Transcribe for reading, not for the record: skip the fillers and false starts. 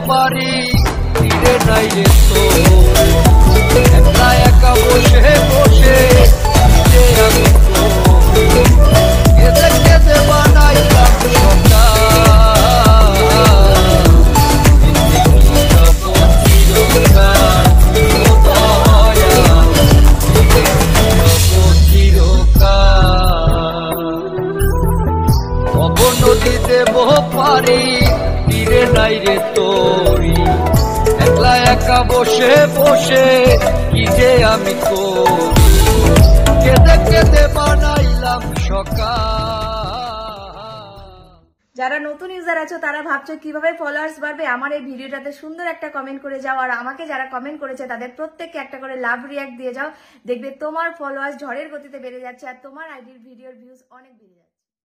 পারি ফিরে নাই রে তো একলা একা বসে বসে যে আমি তো কেঁদে কেঁদে বানাইলাম নদীতে বহ পারি ফিরে নাই রে তোরি একলা একা বসে বসে কি যে আমি করি কেঁদে কেঁদে বানাইলাম সকাল। যারা নতুন ইউজার আছো তারা ভাবছো কিভাবে ফলোয়ার্স বাড়বে, আমার এই ভিডিওটাতে সুন্দর একটা কমেন্ট করে যাও, আর আমাকে যারা কমেন্ট করেছে তাদের প্রত্যেককে একটা করে লাভ রিয়াক্ট দিয়ে যাও। দেখবে তোমার ফলোয়ার্স ঝড়ের গতিতে বেড়ে যাচ্ছে আর তোমার আইডির ভিডিওর ভিউজ অনেক বেড়ে যাচ্ছে।